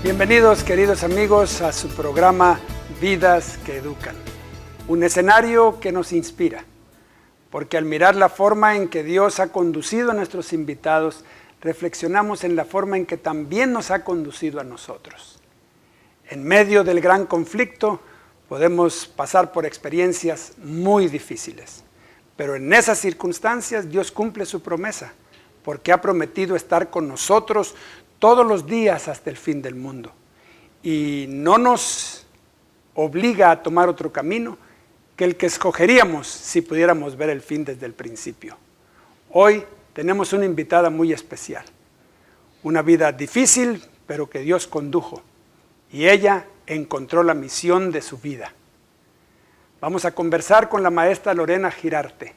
Bienvenidos, queridos amigos, a su programa Vidas que Educan, un escenario que nos inspira, porque al mirar la forma en que Dios ha conducido a nuestros invitados, reflexionamos en la forma en que también nos ha conducido a nosotros. En medio del gran conflicto, podemos pasar por experiencias muy difíciles, pero en esas circunstancias Dios cumple su promesa, porque ha prometido estar con nosotros todos los días hasta el fin del mundo. Y no nos obliga a tomar otro camino que el que escogeríamos si pudiéramos ver el fin desde el principio. Hoy tenemos una invitada muy especial. Una vida difícil, pero que Dios condujo. Y ella encontró la misión de su vida. Vamos a conversar con la maestra Lorena Girarte,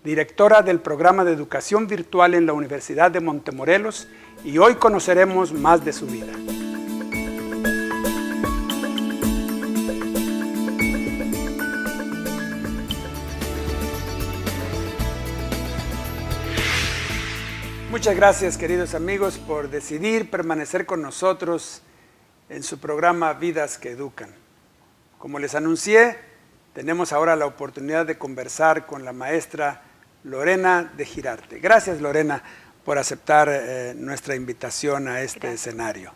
directora del programa de educación virtual en la Universidad de Montemorelos, y hoy conoceremos más de su vida. Muchas gracias, queridos amigos, por decidir permanecer con nosotros en su programa Vidas que Educan. Como les anuncié, tenemos ahora la oportunidad de conversar con la maestra Lorena de Girarte. Gracias, Lorena, por aceptar nuestra invitación a este escenario.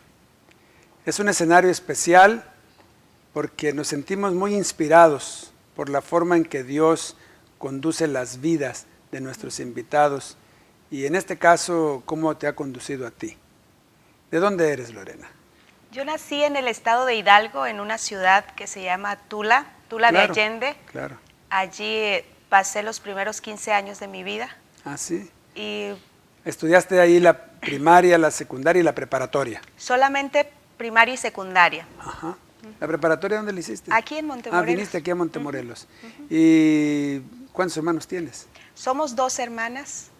Es un escenario especial porque nos sentimos muy inspirados por la forma en que Dios conduce las vidas de nuestros invitados y en este caso, cómo te ha conducido a ti. ¿De dónde eres, Lorena? Yo nací en el estado de Hidalgo, en una ciudad que se llama Tula de Allende. Claro. Allí pasé los primeros 15 años de mi vida. Ah, sí. Y ¿estudiaste ahí la primaria, la secundaria y la preparatoria? Solamente primaria y secundaria. Ajá. ¿La preparatoria dónde la hiciste? Aquí en Montemorelos. Ah, viniste aquí a Montemorelos. ¿Y cuántos hermanos tienes? Somos 2 hermanas,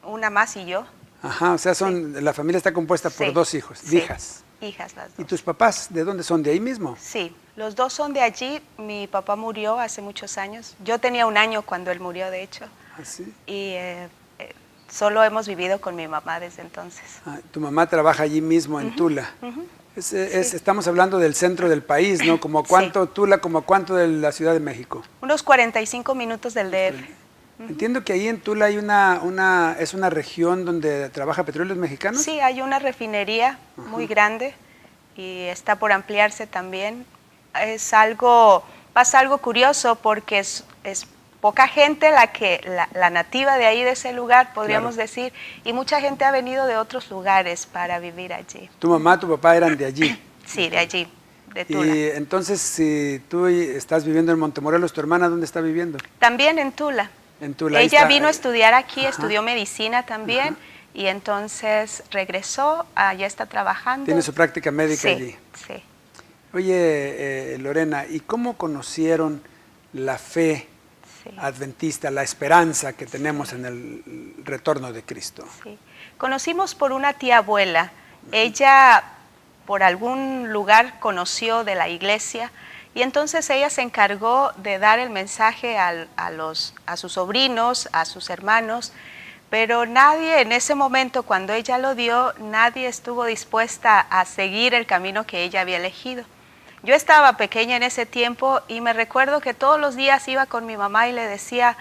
una más y yo. Ajá, o sea, la familia está compuesta por 2 hijos, hijas. Hijas las 2. ¿Y tus papás de dónde son? ¿De ahí mismo? Sí, los 2 son de allí. Mi papá murió hace muchos años. Yo tenía 1 año cuando él murió, de hecho. ¿Ah, sí? Y solo hemos vivido con mi mamá desde entonces. Ah, tu mamá trabaja allí mismo en Tula. Estamos hablando del centro del país, ¿no? ¿Como cuánto Tula, como cuánto de la Ciudad de México? Unos 45 minutos del DF. Entiendo que ahí en Tula hay es una región donde trabaja Petróleos Mexicanos. Sí, hay una refinería muy grande y está por ampliarse también. Pasa algo curioso porque es poca gente la nativa de ahí, de ese lugar, podríamos decir, y mucha gente ha venido de otros lugares para vivir allí. ¿Tu mamá, tu papá eran de allí? Sí, de allí, de Tula. Y entonces, si tú estás viviendo en Montemorelos, ¿tu hermana dónde está viviendo? También en Tula. En Tula. Ella vino a estudiar aquí, estudió medicina también, y entonces regresó, ya está trabajando. Tiene su práctica médica allí. Sí. Oye, Lorena, ¿y cómo conocieron la fe adventista, la esperanza que tenemos en el retorno de Cristo? Sí. Conocimos por una tía abuela. Ella por algún lugar conoció de la iglesia y entonces ella se encargó de dar el mensaje a sus sobrinos, a sus hermanos, pero nadie en ese momento, cuando ella lo dio, nadie estuvo dispuesta a seguir el camino que ella había elegido. Yo estaba pequeña en ese tiempo y me recuerdo que todos los días iba con mi mamá y le decía,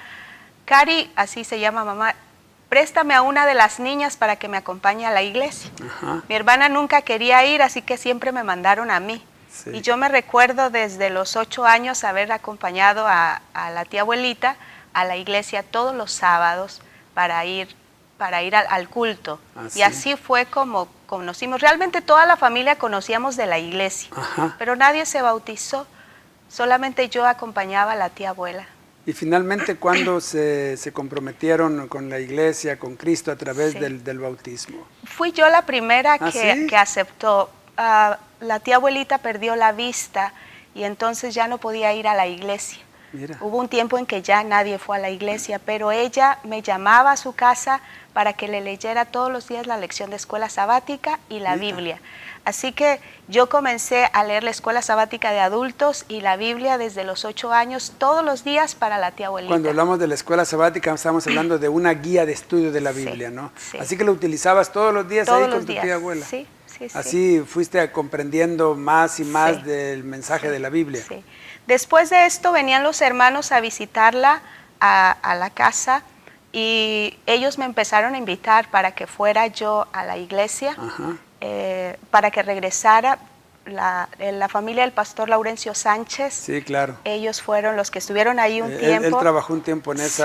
Cari, así se llama mamá, préstame a una de las niñas para que me acompañe a la iglesia. Mi hermana nunca quería ir, así que siempre me mandaron a mí. Sí. Y yo me recuerdo desde los 8 años haber acompañado a la tía abuelita a la iglesia todos los sábados para ir al culto. Y así fue como conocimos. Realmente toda la familia conocíamos de la iglesia, pero nadie se bautizó. Solamente yo acompañaba a la tía abuela. Y finalmente, ¿cuándo se comprometieron con la iglesia, con Cristo a través del bautismo? Fui yo la primera que aceptó. La tía abuelita perdió la vista y entonces ya no podía ir a la iglesia. Mira. Hubo un tiempo en que ya nadie fue a la iglesia, pero ella me llamaba a su casa para que le leyera todos los días la lección de escuela sabática y la Biblia. Así que yo comencé a leer la escuela sabática de adultos y la Biblia desde los 8 años, todos los días para la tía abuelita. Cuando hablamos de la escuela sabática, estamos hablando de una guía de estudio de la Biblia, ¿no? Sí. Así que lo utilizabas todos los días todos ahí los con tu días, tía abuela. Sí, sí, sí. Así fuiste comprendiendo más y más Sí, del mensaje sí, de la Biblia. sí. Después de esto venían los hermanos a visitarla a la casa y ellos me empezaron a invitar para que fuera yo a la iglesia, Ajá. para que regresara. La familia del pastor Laurencio Sánchez, Sí, claro. ellos fueron los que estuvieron ahí un Él tiempo. trabajó un tiempo en Sí,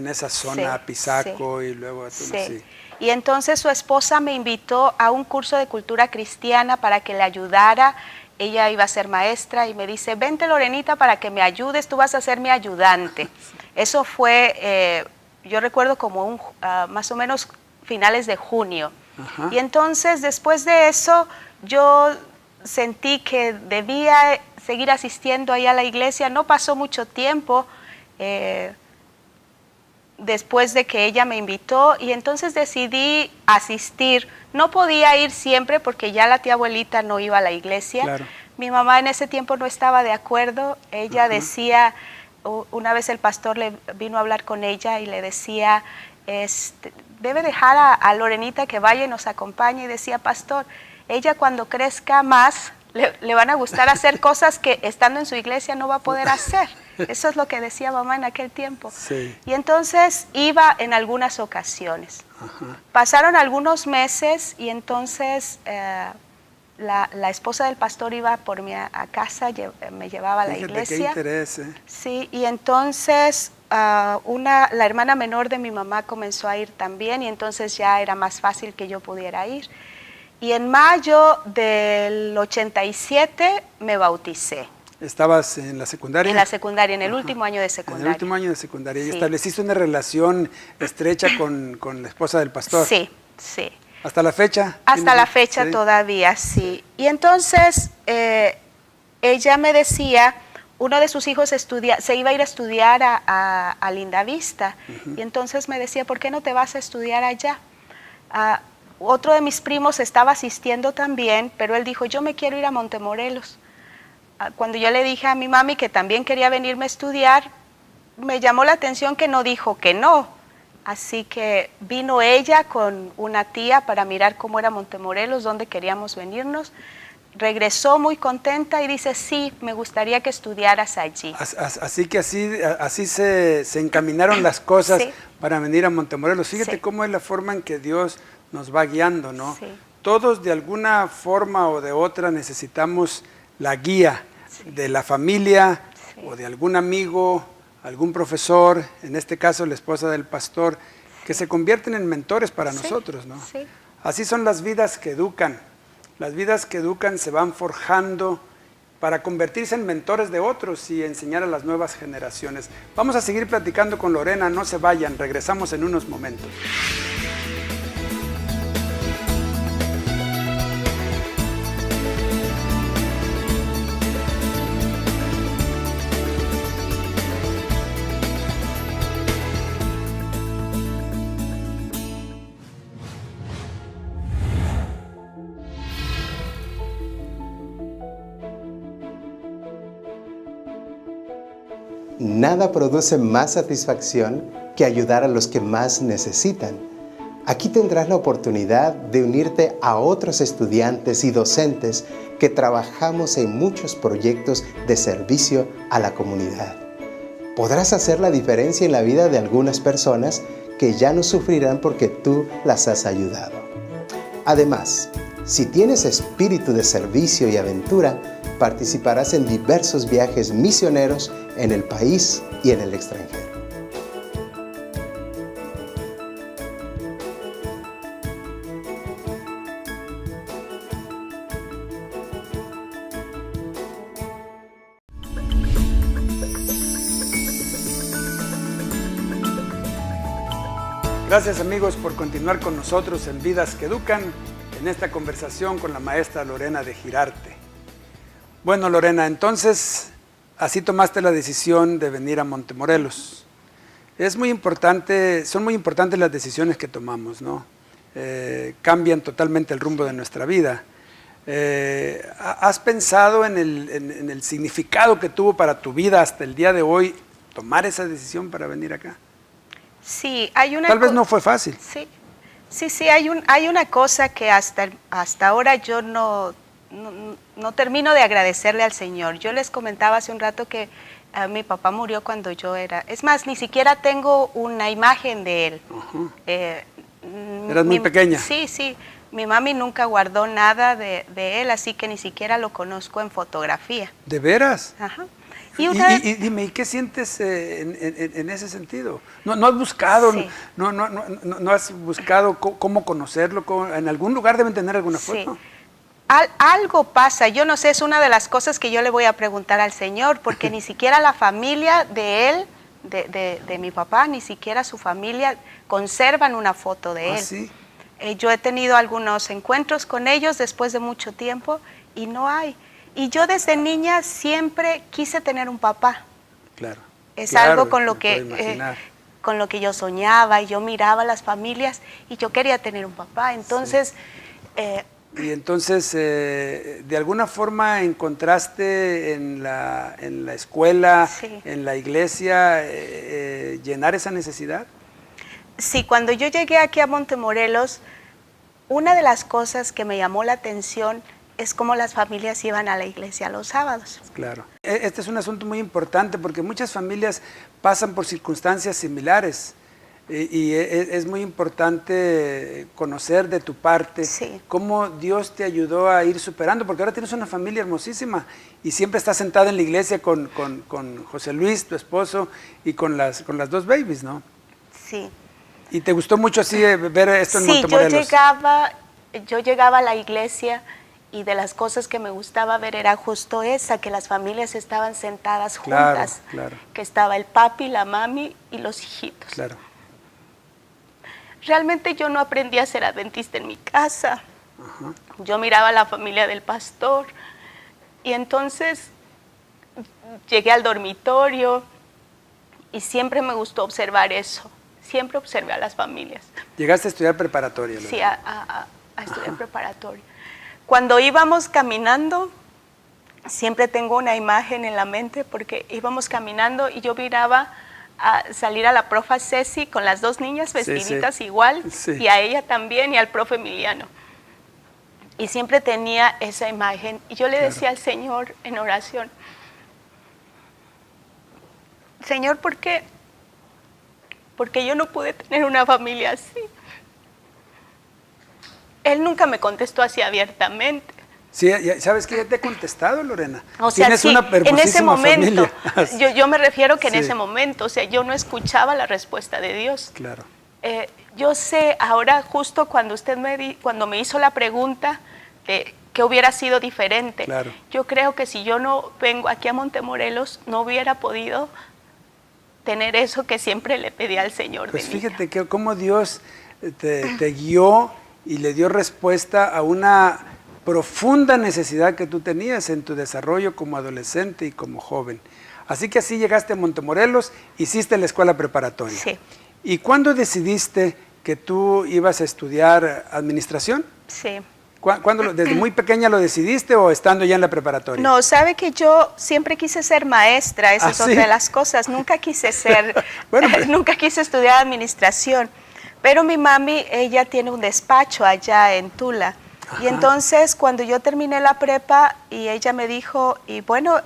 esa zona, sí, Pisaco sí, y luego sí. así. Y entonces su esposa me invitó a un curso de cultura cristiana para que le ayudara. Ella iba a ser maestra y me dice, vente Lorenita para que me ayudes, tú vas a ser mi ayudante. Eso fue, yo recuerdo como más o menos finales de junio. Ajá. Y entonces después de eso yo sentí que debía seguir asistiendo ahí a la iglesia. No pasó mucho tiempo después de que ella me invitó y entonces decidí asistir. No podía ir siempre porque ya la tía abuelita no iba a la iglesia. Claro. Mi mamá en ese tiempo no estaba de acuerdo. Ella Ajá. decía, una vez el pastor le vino a hablar con ella y le decía, debe dejar a Lorenita que vaya y nos acompañe. Y decía, pastor, ella cuando crezca más le van a gustar hacer cosas que estando en su iglesia no va a poder hacer. Eso es lo que decía mamá en aquel tiempo. Sí. Y entonces iba en algunas ocasiones. Ajá. Pasaron algunos meses y entonces la esposa del pastor iba por mí a casa, me llevaba a la Fíjate iglesia. qué interés, ¿eh? Sí, y entonces la hermana menor de mi mamá comenzó a ir también y entonces ya era más fácil que yo pudiera ir. Y en mayo del 87 me bauticé. ¿Estabas en la secundaria? En la secundaria, en el Ajá. último año de secundaria. En el último año de secundaria. Sí. ¿Y estableciste una relación estrecha con la esposa del pastor? Sí, sí. ¿Hasta la fecha? Hasta la fecha Sí. todavía, sí. Y entonces ella me decía, uno de sus hijos se iba a ir a estudiar a Lindavista. Y entonces me decía, ¿por qué no te vas a estudiar allá? Otro de mis primos estaba asistiendo también, pero él dijo, yo me quiero ir a Montemorelos. Cuando yo le dije a mi mami que también quería venirme a estudiar, me llamó la atención que no dijo que no. Así que vino ella con una tía para mirar cómo era Montemorelos, dónde queríamos venirnos. Regresó muy contenta y dice, sí, me gustaría que estudiaras allí. Así que así se encaminaron las cosas Sí. para venir a Montemorelos. Fíjate Sí. cómo es la forma en que Dios nos va guiando, ¿no? Sí. Todos de alguna forma o de otra necesitamos la guía de la familia o de algún amigo, algún profesor, en este caso la esposa del pastor, que se convierten en mentores para nosotros, ¿no? Sí. Así son las vidas que educan. Las vidas que educan se van forjando para convertirse en mentores de otros y enseñar a las nuevas generaciones. Vamos a seguir platicando con Lorena, no se vayan, regresamos en unos momentos. Nada produce más satisfacción que ayudar a los que más necesitan. Aquí tendrás la oportunidad de unirte a otros estudiantes y docentes que trabajamos en muchos proyectos de servicio a la comunidad. Podrás hacer la diferencia en la vida de algunas personas que ya no sufrirán porque tú las has ayudado. Además, si tienes espíritu de servicio y aventura, participarás en diversos viajes misioneros en el país y en el extranjero. Gracias amigos por continuar con nosotros en Vidas que Educan, en esta conversación con la maestra Lorena de Girarte. Bueno Lorena, entonces así tomaste la decisión de venir a Montemorelos. Es muy importante, son muy importantes las decisiones que tomamos, ¿no? Cambian totalmente el rumbo de nuestra vida. ¿Has pensado en el significado que tuvo para tu vida hasta el día de hoy tomar esa decisión para venir acá? Sí, hay una... Tal vez no fue fácil. Sí, Sí, sí, hay una cosa que hasta ahora yo no termino de agradecerle al Señor. Yo les comentaba hace un rato que mi papá murió cuando yo era... Es más, ni siquiera tengo una imagen de él. ¿Eras muy pequeña? Sí, sí. Mi mami nunca guardó nada de él, así que ni siquiera lo conozco en fotografía. ¿De veras? Ajá. Y dime, ¿y qué sientes en ese sentido? ¿No has buscado, Sí. no has buscado cómo conocerlo? En algún lugar deben tener alguna foto. Sí. Algo pasa, yo no sé, es una de las cosas que yo le voy a preguntar al Señor, porque ni siquiera la familia de él, de mi papá, ni siquiera su familia conservan una foto de él. ¿Sí? Yo he tenido algunos encuentros con ellos después de mucho tiempo y no hay. Y yo desde niña siempre quise tener un papá. Claro. Es Claro, algo con lo me puedo que imaginar. con lo que yo soñaba, y yo miraba a las familias y yo quería tener un papá. Entonces, Y entonces, de alguna forma encontraste en la escuela, Sí. en la iglesia, llenar esa necesidad. sí, cuando yo llegué aquí a Montemorelos, una de las cosas que me llamó la atención es cómo las familias iban a la iglesia los sábados. Claro. Este es un asunto muy importante porque muchas familias pasan por circunstancias similares y es muy importante conocer de tu parte Sí. cómo Dios te ayudó a ir superando, porque ahora tienes una familia hermosísima y siempre estás sentada en la iglesia con José Luis, tu esposo, y con las dos babies, ¿no? Sí. ¿Y te gustó mucho así ver esto en Sí, Montemorelos? yo llegaba a la iglesia y de las cosas que me gustaba ver era justo esa, que las familias estaban sentadas Claro, juntas, claro. que estaba el papi, la mami y los hijitos. Claro. Realmente yo no aprendí a ser adventista en mi casa. Yo miraba a la familia del pastor y entonces llegué al dormitorio y siempre me gustó observar eso. Siempre observé a las familias. Llegaste a estudiar preparatoria, ¿no? Sí, a estudiar preparatoria. Cuando íbamos caminando, siempre tengo una imagen en la mente porque íbamos caminando y yo miraba a salir a la profa Ceci con las dos niñas vestiditas sí. igual, Sí. y a ella también y al profe Emiliano. Y siempre tenía esa imagen y yo le Claro. decía al Señor en oración, Señor, ¿por qué? Porque yo no pude tener una familia así. Él nunca me contestó así abiertamente. Sí, ¿sabes qué? Ya te he contestado, Lorena. O sea, Tienes sí, una en ese hermosísima momento, familia. yo me refiero que en Sí. ese momento, o sea, yo no escuchaba la respuesta de Dios. Claro. Yo sé, ahora justo cuando cuando me hizo la pregunta de qué hubiera sido diferente, Claro. yo creo que si yo no vengo aquí a Montemorelos, no hubiera podido tener eso que siempre le pedí al Señor. Pues de niña. fíjate que cómo Dios te guió y le dio respuesta a una profunda necesidad que tú tenías en tu desarrollo como adolescente y como joven. Así que así llegaste a Montemorelos, hiciste la escuela preparatoria. Sí. ¿Y cuándo decidiste que tú ibas a estudiar administración? Sí. ¿Cuándo, desde muy pequeña lo decidiste o estando ya en la preparatoria? No, sabe que yo siempre quise ser maestra, esa ¿Ah, es sí? otra de las cosas. Nunca quise ser, Bueno, pues. nunca quise estudiar administración. Pero mi mami, ella tiene un despacho allá en Tula. Y entonces cuando yo terminé la prepa y ella me dijo, y bueno,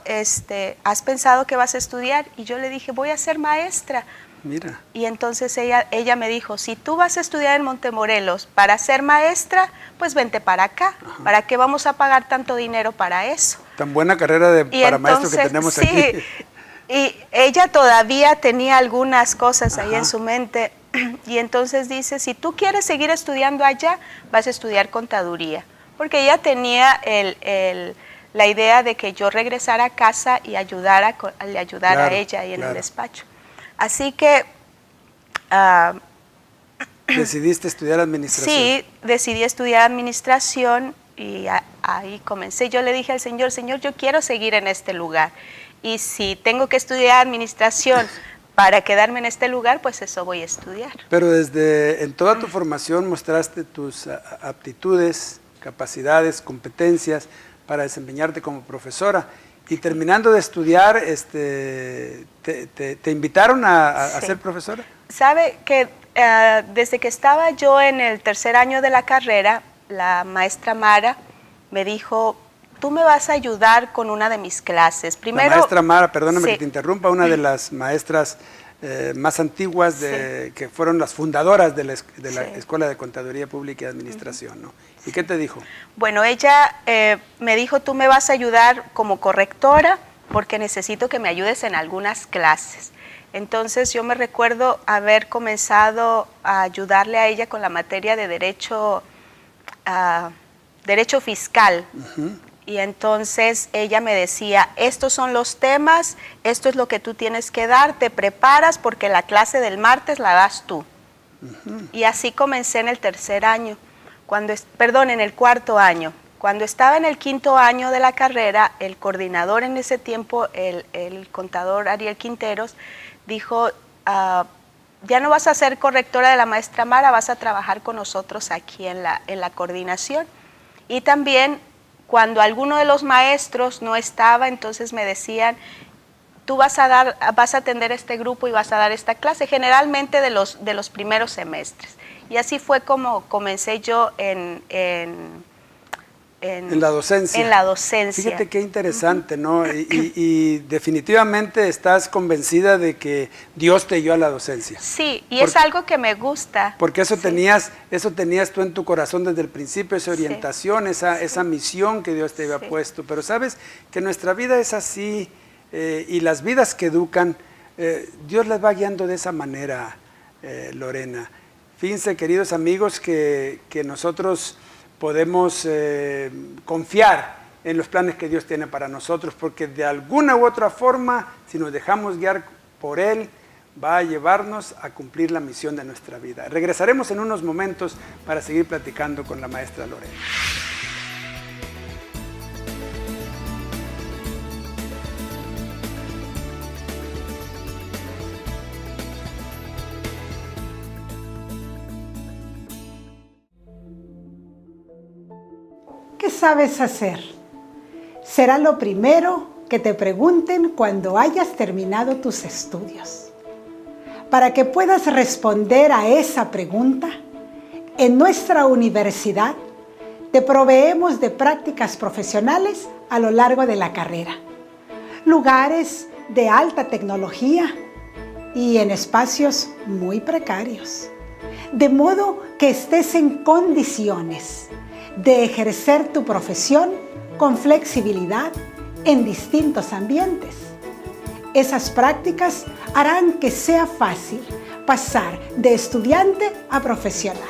¿has pensado que vas a estudiar? Y yo le dije, voy a ser maestra. Mira. Y entonces ella me dijo, si tú vas a estudiar en Montemorelos para ser maestra, pues vente para acá. ¿Para qué vamos a pagar tanto dinero para eso? Tan buena carrera Y para maestro que entonces, tenemos sí, aquí. Y ella todavía tenía algunas cosas ahí Ajá. en su mente. Y entonces dice, si tú quieres seguir estudiando allá, vas a estudiar contaduría. Porque ella tenía la idea de que yo regresara a casa y le ayudara Claro, a ella ahí en claro. el despacho. Así que Decidiste estudiar administración. sí, decidí estudiar administración y ahí comencé. Yo le dije al Señor, Señor, yo quiero seguir en este lugar. Y si tengo que estudiar administración para quedarme en este lugar, pues eso voy a estudiar. Pero en toda tu formación mostraste tus aptitudes, capacidades, competencias para desempeñarte como profesora. Y terminando de estudiar, ¿te invitaron a Sí. ser profesora? ¿Sabe que desde que estaba yo en el tercer año de la carrera, la maestra Mara me dijo, tú me vas a ayudar con una de mis clases. Primero, la maestra Mara, perdóname sí. que te interrumpa, una de las maestras más antiguas, que fueron las fundadoras de la Escuela de Contaduría Pública y Administración, ¿no? ¿Y qué te dijo? Bueno, ella me dijo, tú me vas a ayudar como correctora porque necesito que me ayudes en algunas clases. Entonces yo me recuerdo haber comenzado a ayudarle a ella con la materia de derecho fiscal. Y entonces ella me decía, estos son los temas, esto es lo que tú tienes que dar, te preparas porque la clase del martes la das tú. Y así comencé en el tercer año, en el cuarto año. Cuando estaba en el quinto año de la carrera, el coordinador en ese tiempo, el contador Ariel Quinteros, dijo, ya no vas a ser correctora de la maestra Mara, vas a trabajar con nosotros aquí en la coordinación. Y también cuando alguno de los maestros no estaba, entonces me decían, tú vas a atender este grupo y vas a dar esta clase, generalmente de los primeros semestres. Y así fue como comencé yo en la docencia. En la docencia. Fíjate qué interesante, ¿no? Y definitivamente estás convencida de que Dios te dio a la docencia. Sí, y es algo que me gusta. Porque eso tenías tú en tu corazón desde el principio, esa orientación, esa misión que Dios te había puesto. Pero sabes que nuestra vida es así, y las vidas que educan, Dios las va guiando de esa manera, Lorena. Fíjense, queridos amigos, que nosotros podemos confiar en los planes que Dios tiene para nosotros, porque de alguna u otra forma, si nos dejamos guiar por Él, va a llevarnos a cumplir la misión de nuestra vida. Regresaremos en unos momentos para seguir platicando con la maestra Lorena. ¿Qué sabes hacer? Será lo primero que te pregunten cuando hayas terminado tus estudios. Para que puedas responder a esa pregunta, en nuestra universidad te proveemos de prácticas profesionales a lo largo de la carrera, lugares de alta tecnología y en espacios muy precarios, de modo que estés en condiciones de ejercer tu profesión con flexibilidad en distintos ambientes. Esas prácticas harán que sea fácil pasar de estudiante a profesional.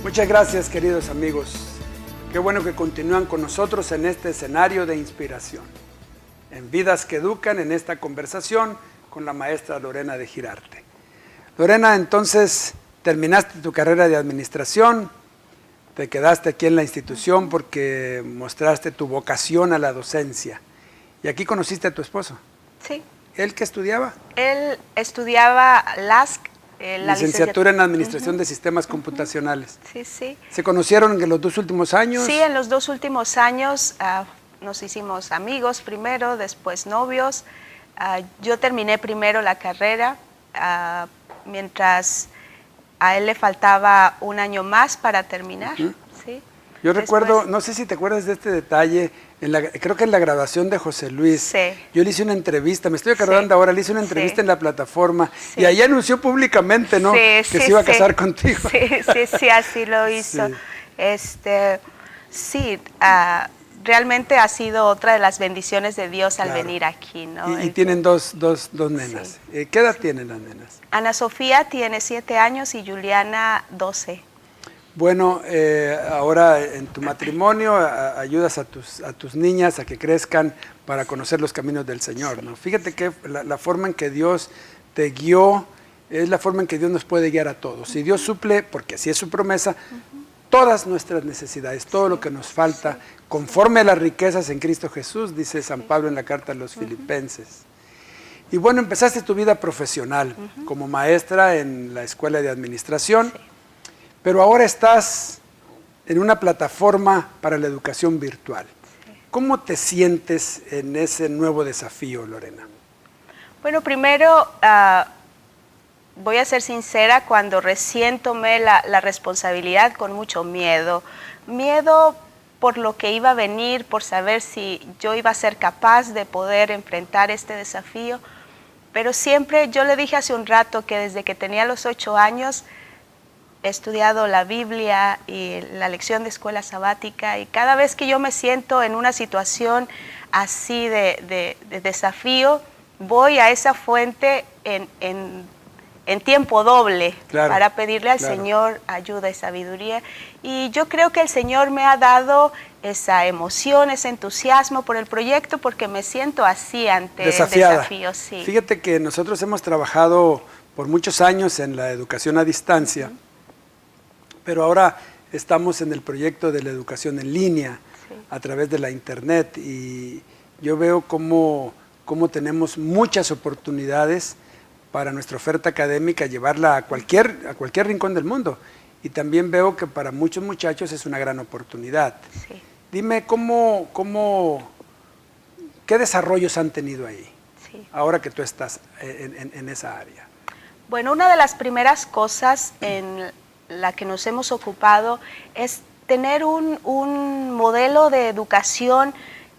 Muchas gracias, queridos amigos. Qué bueno que continúan con nosotros en este escenario de inspiración, en Vidas que Educan, en esta conversación con la maestra Lorena de Girarte. Lorena, entonces terminaste tu carrera de administración, te quedaste aquí en la institución porque mostraste tu vocación a la docencia. Y aquí conociste a tu esposo. Sí. ¿Él qué estudiaba? Él estudiaba LASC. La licenciatura en Administración de Sistemas Computacionales. Sí, sí. ¿Se conocieron en los 2 últimos años? Sí, en los 2 últimos años nos hicimos amigos primero, después novios. Yo terminé primero la carrera, mientras a él le faltaba 1 año más para terminar. ¿Sí? Yo recuerdo, no sé si te acuerdas de este detalle, creo que en la grabación de José Luis, sí. Yo le hice una entrevista, me estoy acordando ahora, le hice una entrevista en la plataforma, y ahí anunció públicamente, ¿no? Que se iba a casar contigo. Sí, así lo hizo. Sí. Realmente ha sido otra de las bendiciones de Dios al venir aquí, ¿no? Y tienen dos nenas. Sí. ¿Qué edad tienen las nenas? Ana Sofía tiene 7 años y Juliana 12. Bueno, ahora en tu matrimonio ayudas a tus niñas a que crezcan para conocer los caminos del Señor, ¿no? Fíjate que la forma en que Dios te guió es la forma en que Dios nos puede guiar a todos. Y Dios suple, porque así es su promesa, todas nuestras necesidades, todo lo que nos falta, conforme a las riquezas en Cristo Jesús, dice San Pablo en la carta a los Filipenses. Y bueno, empezaste tu vida profesional como maestra en la Escuela de Administración, pero ahora estás en una plataforma para la educación virtual. ¿Cómo te sientes en ese nuevo desafío, Lorena? Bueno, primero voy a ser sincera, cuando recién tomé la responsabilidad con mucho miedo. Miedo por lo que iba a venir, por saber si yo iba a ser capaz de poder enfrentar este desafío. Pero siempre, yo le dije hace un rato que desde que tenía los 8 años he estudiado la Biblia y la lección de escuela sabática, y cada vez que yo me siento en una situación así de desafío, voy a esa fuente en tiempo doble, claro, para pedirle al Señor ayuda y sabiduría. Y yo creo que el Señor me ha dado esa emoción, ese entusiasmo por el proyecto, porque me siento así ante desafiada. El desafío. Sí. Fíjate que nosotros hemos trabajado por muchos años en la educación a distancia, pero ahora estamos en el proyecto de la educación en línea, a través de la internet, y yo veo cómo tenemos muchas oportunidades para nuestra oferta académica, llevarla a cualquier rincón del mundo. Y también veo que para muchos muchachos es una gran oportunidad. Sí. Dime, ¿qué desarrollos han tenido ahí, ahora que tú estás en esa área? Bueno, una de las primeras cosas en la que nos hemos ocupado es tener un modelo de educación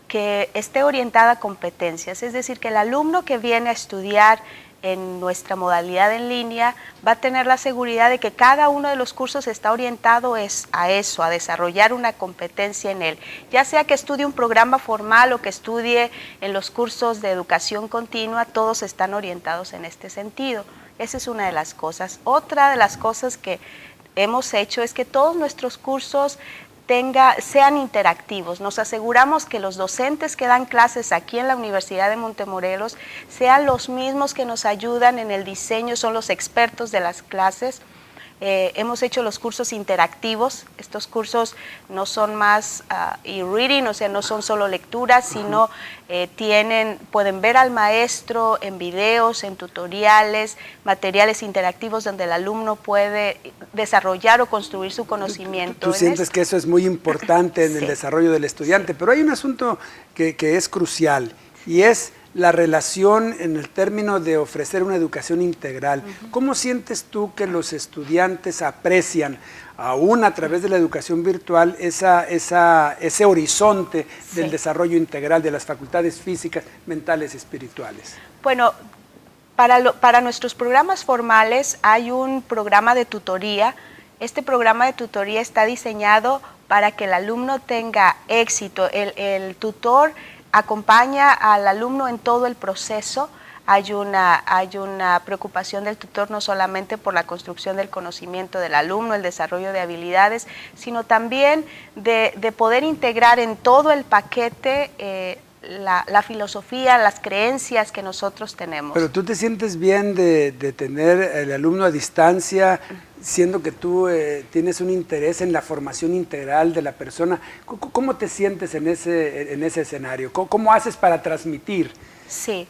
que esté orientada a competencias. Es decir, que el alumno que viene a estudiar en nuestra modalidad en línea va a tener la seguridad de que cada uno de los cursos está orientado a eso, a desarrollar una competencia en él, ya sea que estudie un programa formal o que estudie en los cursos de educación continua, todos están orientados en este sentido. Esa es una de las cosas. Otra de las cosas que hemos hecho es que todos nuestros cursos sean interactivos. Nos aseguramos que los docentes que dan clases aquí en la Universidad de Montemorelos sean los mismos que nos ayudan en el diseño, son los expertos de las clases. Hemos hecho los cursos interactivos. Estos cursos no son más e-reading, o sea, no son solo lecturas, sino pueden ver al maestro en videos, en tutoriales, materiales interactivos donde el alumno puede desarrollar o construir su conocimiento. ¿Tú sientes que eso es muy importante en el desarrollo del estudiante? Pero hay un asunto que es crucial, y es la relación en el término de ofrecer una educación integral. ¿Cómo sientes tú que los estudiantes aprecian, aún a través de la educación virtual, ese horizonte del desarrollo integral de las facultades físicas, mentales y espirituales? Bueno, para nuestros programas formales hay un programa de tutoría. Este programa de tutoría está diseñado para que el alumno tenga éxito. El tutor acompaña al alumno en todo el proceso. Hay una preocupación del tutor no solamente por la construcción del conocimiento del alumno, el desarrollo de habilidades, sino también de poder integrar en todo el paquete la filosofía, las creencias que nosotros tenemos. Pero tú te sientes bien de tener el alumno a distancia, siendo que tú tienes un interés en la formación integral de la persona. ¿Cómo te sientes en ese escenario? ¿Cómo haces para transmitir? Sí,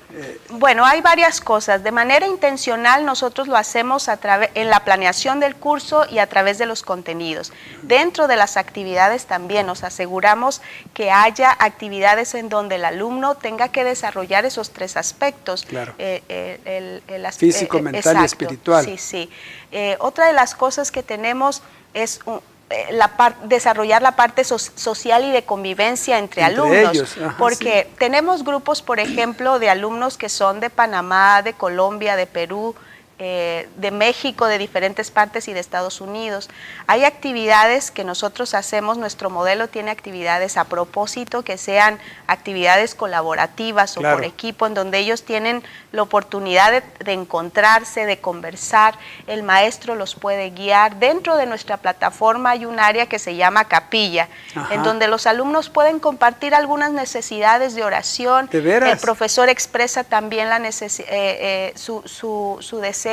bueno, hay varias cosas. De manera intencional nosotros lo hacemos en la planeación del curso y a través de los contenidos. Dentro de las actividades también nos aseguramos que haya actividades en donde el alumno tenga que desarrollar esos 3 aspectos. Claro. Físico, mental y espiritual. Sí, sí. Otra de las cosas que tenemos es desarrollar la parte social y de convivencia entre alumnos, ellos. Ajá, porque tenemos grupos, por ejemplo, de alumnos que son de Panamá, de Colombia, de Perú, de México, de diferentes partes y de Estados Unidos. Hay actividades que nosotros hacemos, nuestro modelo tiene actividades a propósito que sean actividades colaborativas o por equipo, en donde ellos tienen la oportunidad de encontrarse, de conversar, el maestro los puede guiar. Dentro de nuestra plataforma hay un área que se llama capilla, en donde los alumnos pueden compartir algunas necesidades de oración. ¿De veras? El profesor expresa también su deseo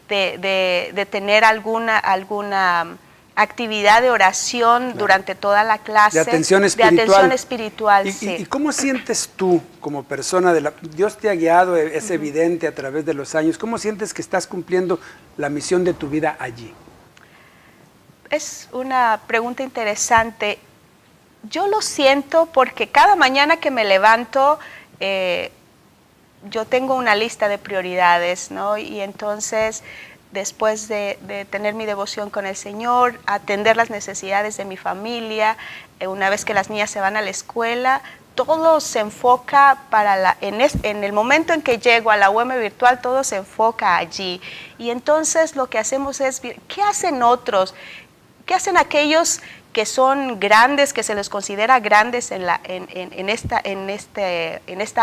de tener alguna actividad de oración durante toda la clase. De atención espiritual. De atención espiritual, sí. ¿Y cómo sientes tú como persona Dios te ha guiado, es evidente a través de los años, ¿cómo sientes que estás cumpliendo la misión de tu vida allí? Es una pregunta interesante. Yo lo siento porque cada mañana que me levanto, yo tengo una lista de prioridades, ¿no? Y entonces, después de tener mi devoción con el Señor, atender las necesidades de mi familia, una vez que las niñas se van a la escuela, todo se enfoca en el momento en que llego a la UM virtual, todo se enfoca allí. Y entonces lo que hacemos es, ¿qué hacen otros? ¿Qué hacen aquellos que son grandes, que se les considera grandes en esta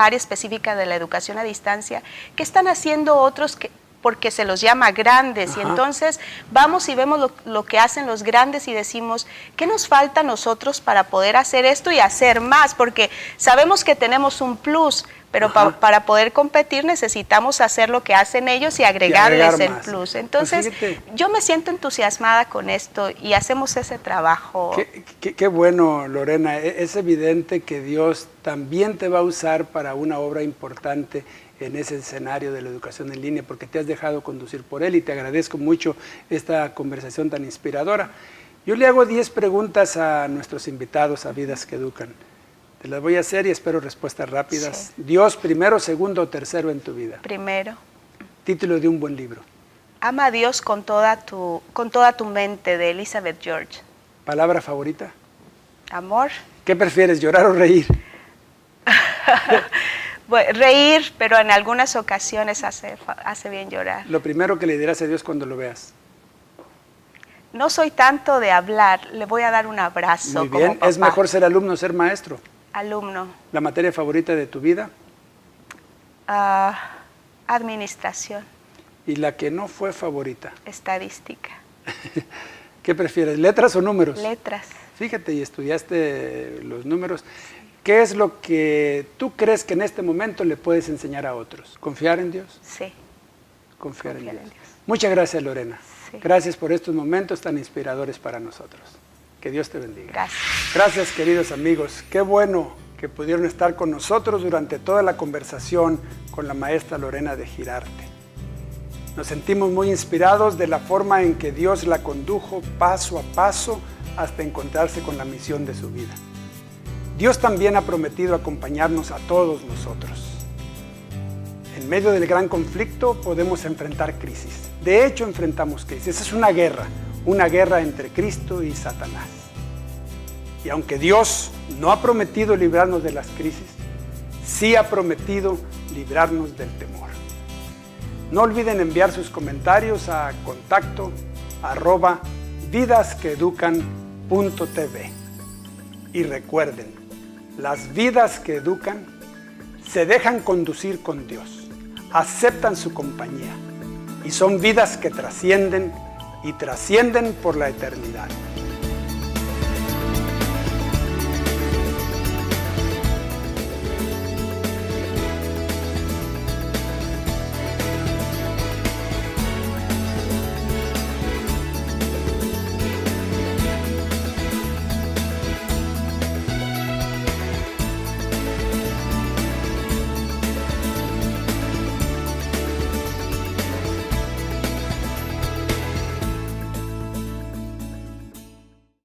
área específica de la educación a distancia? ¿Qué están haciendo otros porque se los llama grandes? Ajá. Y entonces vamos y vemos lo que hacen los grandes y decimos, ¿qué nos falta a nosotros para poder hacer esto y hacer más? Porque sabemos que tenemos un plus, pero para poder competir necesitamos hacer lo que hacen ellos y agregarles el plus. Entonces, pues yo me siento entusiasmada con esto y hacemos ese trabajo. Qué bueno, Lorena. Es evidente que Dios también te va a usar para una obra importante en ese escenario de la educación en línea, porque te has dejado conducir por Él y te agradezco mucho esta conversación tan inspiradora. Yo le hago 10 preguntas a nuestros invitados a Vidas que Educan. Te las voy a hacer y espero respuestas rápidas. Sí. Dios primero, segundo o tercero en tu vida. Primero. Título de un buen libro. Ama a Dios con toda tu mente, de Elizabeth George. Palabra favorita. Amor. ¿Qué prefieres, llorar o reír? Bueno, reír, pero en algunas ocasiones hace bien llorar. Lo primero que le dirás a Dios cuando lo veas. No soy tanto de hablar, le voy a dar un abrazo. Muy bien, como papá. ¿Es mejor ser alumno o ser maestro? Alumno. ¿La materia favorita de tu vida? Administración. ¿Y la que no fue favorita? Estadística. ¿Qué prefieres, letras o números? Letras. Fíjate, y estudiaste los números. ¿Qué es lo que tú crees que en este momento le puedes enseñar a otros? ¿Confiar en Dios? Sí. Confiar en Confiar Dios. en Dios. Muchas gracias, Lorena. Sí. Gracias por estos momentos tan inspiradores para nosotros. Que Dios te bendiga. Gracias. Gracias, queridos amigos. Qué bueno que pudieron estar con nosotros durante toda la conversación con la maestra Lorena de Girarte. Nos sentimos muy inspirados de la forma en que Dios la condujo paso a paso hasta encontrarse con la misión de su vida. Dios también ha prometido acompañarnos a todos nosotros. En medio del gran conflicto podemos enfrentar crisis. De hecho, enfrentamos crisis. Es una guerra entre Cristo y Satanás. Y aunque Dios no ha prometido librarnos de las crisis, sí ha prometido librarnos del temor. No olviden enviar sus comentarios a contacto@vidasqueeducan.tv. Y recuerden, las vidas que educan se dejan conducir con Dios, aceptan su compañía y son vidas que trascienden y trascienden por la eternidad.